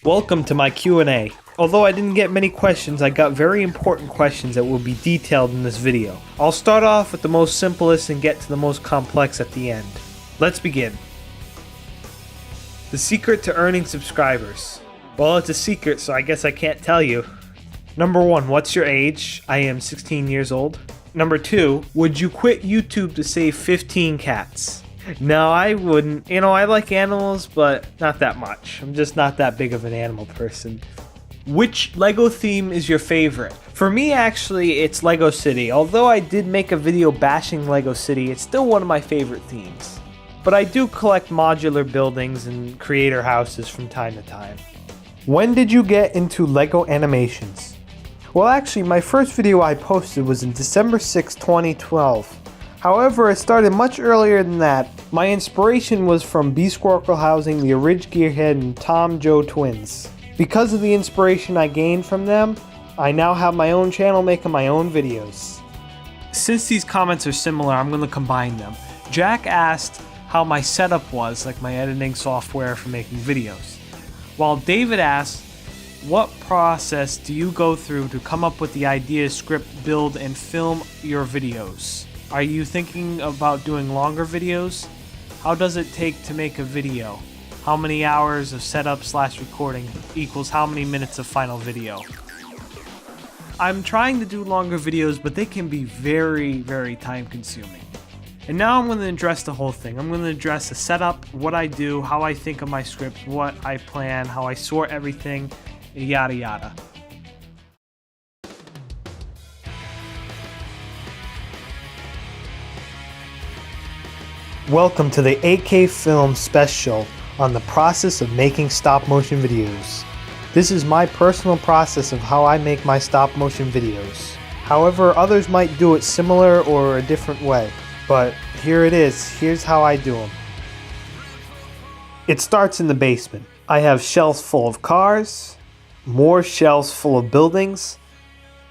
Welcome to my Q&A. Although I didn't get many questions, I got very important questions that will be detailed in this video. I'll start off with the most simplest and get to the most complex at the end. Let's begin. The secret to earning subscribers. Well, it's a secret, so I guess I can't tell you. Number 1, what's your age? I am 16 years old. Number 2, would you quit YouTube to save 15 cats? No, I wouldn't. I like animals, but not that much. I'm just not that big of an animal person. Which LEGO theme is your favorite? For me, actually, it's LEGO City. Although I did make a video bashing LEGO City, it's still one of my favorite themes. But I do collect modular buildings and creator houses from time to time. When did you get into LEGO animations? Well, actually, my first video I posted was in December 6, 2012. However, it started much earlier than that. My inspiration was from B Squircle Housing, the Ridge Gearhead, and Tom Joe Twins. Because of the inspiration I gained from them, I now have my own channel making my own videos. Since these comments are similar, I'm going to combine them. Jack asked how my setup was, like my editing software for making videos. While David asked, what process do you go through to come up with the idea, script, build, and film your videos? Are you thinking about doing longer videos? How does it take to make a video? How many hours of setup/recording equals how many minutes of final video? I'm trying to do longer videos, but they can be very, very time consuming. And now I'm going to address the whole thing. I'm going to address the setup, what I do, how I think of my scripts, what I plan, how I sort everything, yada yada. Welcome to the AK Film special on the process of making stop motion videos. This is my personal process of how I make my stop motion videos. However, others might do it similar or a different way, but here it is. Here's how I do them. It starts in the basement. I have shelves full of cars, more shelves full of buildings,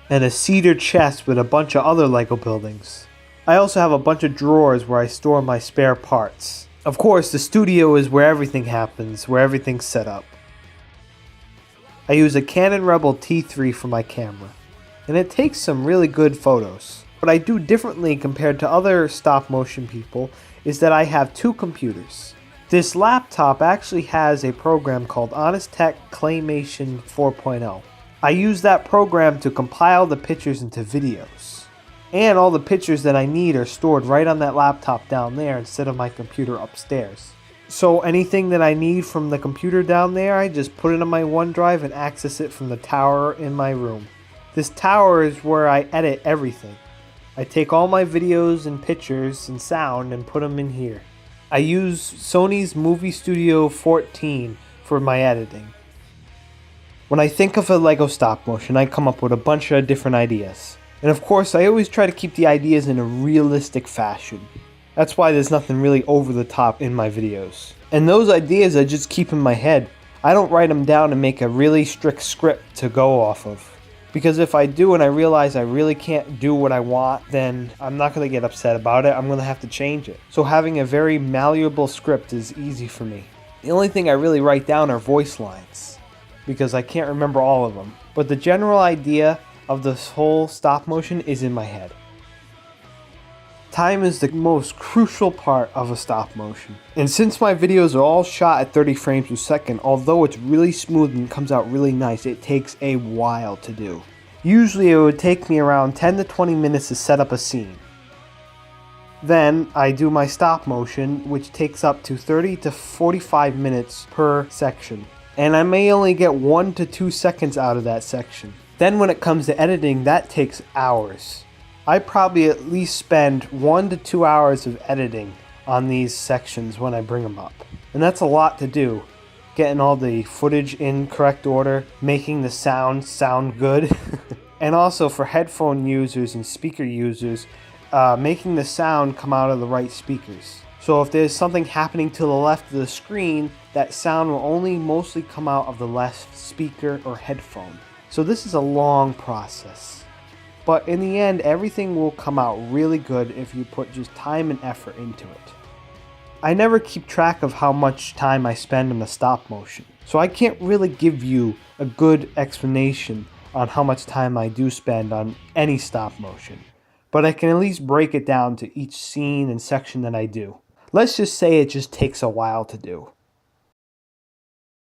and a cedar chest with a bunch of other LEGO buildings. I also have a bunch of drawers where I store my spare parts. Of course, the studio is where everything happens, where everything's set up. I use a Canon Rebel T3 for my camera, and it takes some really good photos. What I do differently compared to other stop motion people is that I have 2 computers. This laptop actually has a program called Honest Tech Claymation 4.0. I use that program to compile the pictures into videos. And all the pictures that I need are stored right on that laptop down there instead of my computer upstairs. So anything that I need from the computer down there, I just put it on my OneDrive and access it from the tower in my room. This tower is where I edit everything. I take all my videos and pictures and sound and put them in here. I use Sony's Movie Studio 14 for my editing. When I think of a LEGO stop motion, I come up with a bunch of different ideas. And of course, I always try to keep the ideas in a realistic fashion. That's why there's nothing really over the top in my videos. And those ideas I just keep in my head. I don't write them down and make a really strict script to go off of. Because if I do and I realize I really can't do what I want, then I'm not going to get upset about it. I'm going to have to change it. So having a very malleable script is easy for me. The only thing I really write down are voice lines, because I can't remember all of them. But the general idea of this whole stop motion is in my head. Time is the most crucial part of a stop motion. And since my videos are all shot at 30 frames per second, although it's really smooth and comes out really nice, it takes a while to do. Usually it would take me around 10 to 20 minutes to set up a scene. Then I do my stop motion, which takes up to 30 to 45 minutes per section. And I may only get 1 to 2 seconds out of that section. Then when it comes to editing, that takes hours. I probably at least spend 1 to 2 hours of editing on these sections when I bring them up. And that's a lot to do. Getting all the footage in correct order, making the sound good. And also for headphone users and speaker users, making the sound come out of the right speakers. So if there's something happening to the left of the screen, that sound will only mostly come out of the left speaker or headphone. So this is a long process. But in the end, everything will come out really good if you put just time and effort into it. I never keep track of how much time I spend on the stop motion, so I can't really give you a good explanation on how much time I do spend on any stop motion, but I can at least break it down to each scene and section that I do. Let's just say it just takes a while to do.